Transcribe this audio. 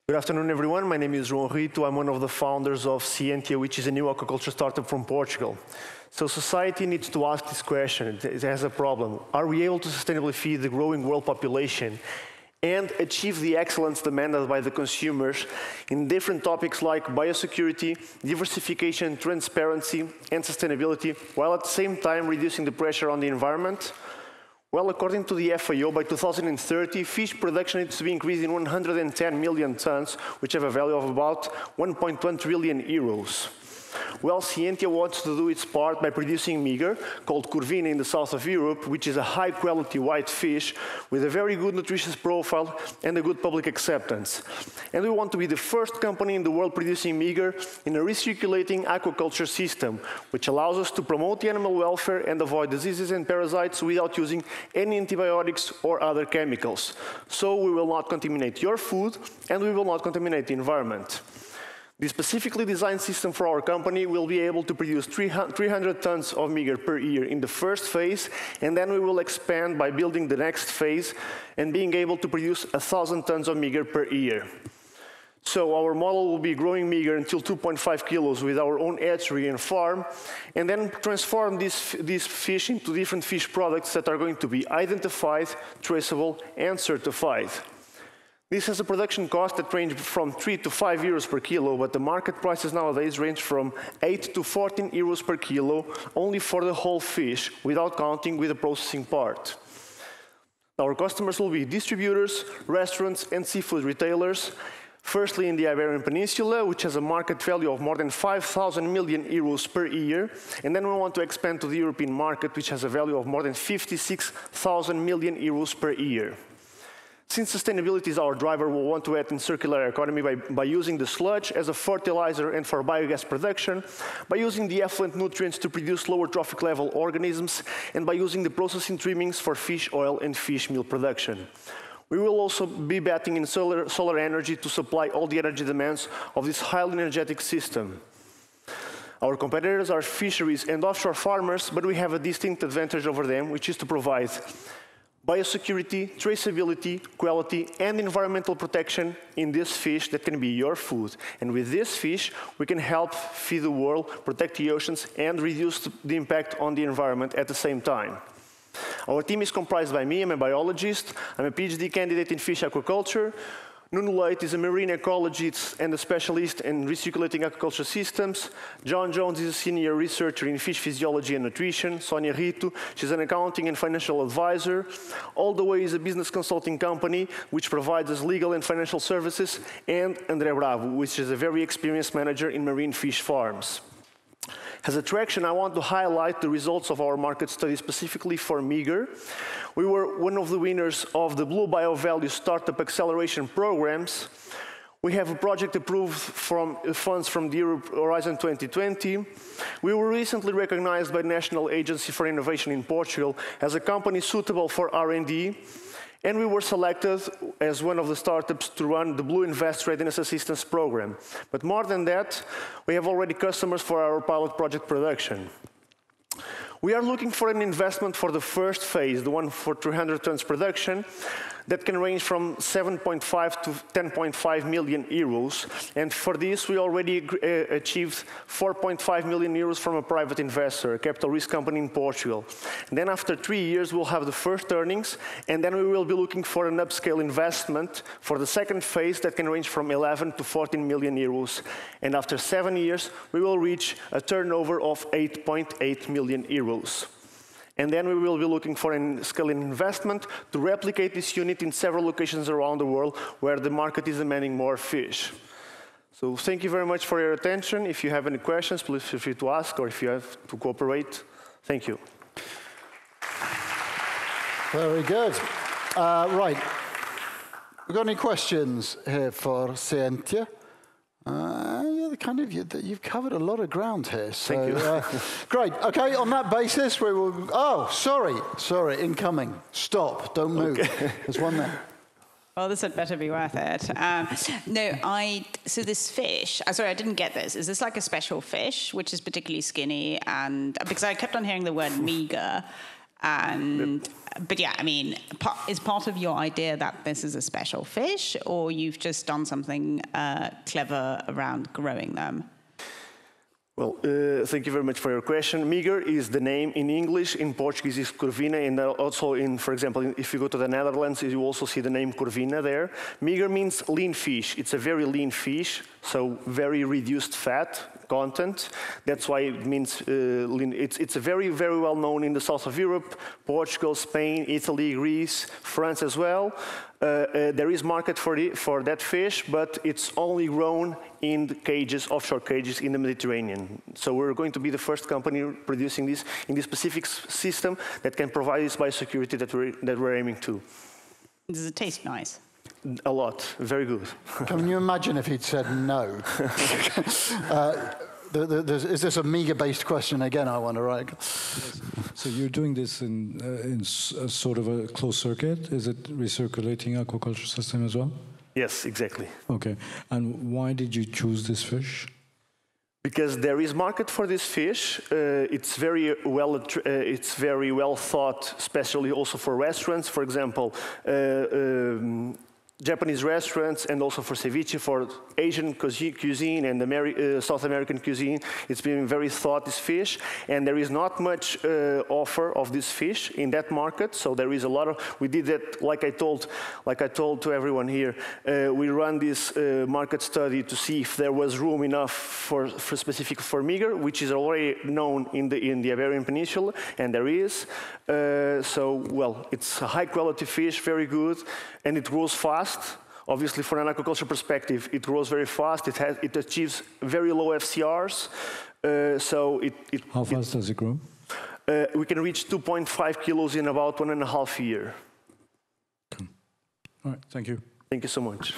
Good afternoon, everyone. My name is João Rito. I'm one of the founders of SEAentia, which is a new aquaculture startup from Portugal. So society needs to ask this question. It has a problem. Are we able to sustainably feed the growing world population and achieve the excellence demanded by the consumers in different topics like biosecurity, diversification, transparency, and sustainability, while at the same time reducing the pressure on the environment? Well, according to the FAO, by 2030, fish production needs to be increased in 110 million tons, which have a value of about 1.1 trillion euros. Well, SEAentia wants to do its part by producing meagre, called curvina in the south of Europe, which is a high-quality white fish with a very good nutritious profile and a good public acceptance. And we want to be the first company in the world producing meagre in a recirculating aquaculture system, which allows us to promote the animal welfare and avoid diseases and parasites without using any antibiotics or other chemicals. So we will not contaminate your food, and we will not contaminate the environment. The specifically designed system for our company will be able to produce 300 tons of meagre per year in the first phase, and then we will expand by building the next phase and being able to produce 1,000 tons of meagre per year. So our model will be growing meagre until 2.5 kilos with our own hatchery and farm, and then transform these fish into different fish products that are going to be identified, traceable, and certified. This has a production cost that ranges from 3 to 5 euros per kilo, but the market prices nowadays range from 8 to 14 euros per kilo only for the whole fish, without counting with the processing part. Our customers will be distributors, restaurants, and seafood retailers. Firstly, in the Iberian Peninsula, which has a market value of more than 5,000 million euros per year, and then we want to expand to the European market, which has a value of more than 56,000 million euros per year. Since sustainability is our driver, we want to add in circular economy by using the sludge as a fertilizer and for biogas production, by using the effluent nutrients to produce lower trophic level organisms, and by using the processing trimmings for fish oil and fish meal production. We will also be betting in solar energy to supply all the energy demands of this highly energetic system. Our competitors are fisheries and offshore farmers, but we have a distinct advantage over them, which is to provide biosecurity, traceability, quality, and environmental protection in this fish that can be your food. And with this fish, we can help feed the world, protect the oceans, and reduce the impact on the environment at the same time. Our team is comprised by me. I'm a biologist. I'm a PhD candidate in fish aquaculture. Nuno Leite is a marine ecologist and a specialist in recirculating aquaculture systems. John Jones is a senior researcher in fish physiology and nutrition. Sonia Rito, she's an accounting and financial advisor. All the Way is a business consulting company which provides us legal and financial services. And André Bravo, which is a very experienced manager in marine fish farms. As attraction, I want to highlight the results of our market study specifically for meagre. We were one of the winners of the Blue BioValue Startup Acceleration Programs. We have a project approved from funds from the Europe Horizon 2020. We were recently recognized by the National Agency for Innovation in Portugal as a company suitable for R&D. And we were selected as one of the startups to run the Blue Invest Readiness Assistance Program. But more than that, we have already customers for our pilot project production. We are looking for an investment for the first phase, the one for 300 tons production, that can range from 7.5 to 10.5 million euros. And for this, we already achieved 4.5 million euros from a private investor, a capital risk company in Portugal. And then after 3 years, we'll have the first earnings, and then we will be looking for an upscale investment for the second phase that can range from 11 to 14 million euros. And after 7 years, we will reach a turnover of 8.8 million euros. And then we will be looking for a scaling investment to replicate this unit in several locations around the world where the market is demanding more fish. So thank you very much for your attention. If you have any questions, please feel free to ask, or if you have to cooperate. Thank you. Very good. Right. We've got any questions here for SEAentia? You've covered a lot of ground here. So, thank you. Great. Okay, on that basis, we will. Oh, sorry, incoming. Stop. Don't move. Okay. There's one there. Well, this had better be worth it. So this fish, sorry, I didn't get this. Is this like a special fish, which is particularly skinny? And because I kept on hearing the word meagre, and but yeah, I mean, is part of your idea that this is a special fish, or you've just done something clever around growing them? Well, thank you very much for your question. Meagre is the name in English. In Portuguese, is Corvina, and also in, for example, if you go to the Netherlands, you also see the name Corvina there. Meagre means lean fish. It's a very lean fish, so very reduced fat content. That's why it means lean. It's a very, very well known in the south of Europe, Portugal, Spain, Italy, Greece, France as well. There is market for that fish, but it's only grown in the cages, offshore cages in the Mediterranean. So we're going to be the first company producing this in this specific system that can provide this biosecurity that we're aiming to. Does it taste nice? A lot, very good. Can you imagine if he'd said no? Is this a meagre-based question again, I wonder, right? Yes. So you're doing this in sort of a closed circuit? Is it recirculating aquaculture system as well? Yes, exactly. Okay. And why did you choose this fish? Because there is market for this fish. It's very well thought, especially also for restaurants. For example, Japanese restaurants, and also for ceviche, for Asian cuisine and South American cuisine. It's been very thought, this fish, and there is not much offer of this fish in that market. So there is a lot of. We did that, like I told to everyone here. We ran this market study to see if there was room enough for specific for meagre, which is already known in the Iberian Peninsula, and there is. So well, it's a high quality fish, very good, and it grows fast. Obviously, from an aquaculture perspective, it grows very fast. It achieves very low FCRs. How fast does it grow? We can reach 2.5 kilos in about 1.5 years. Okay. All right, thank you. Thank you so much.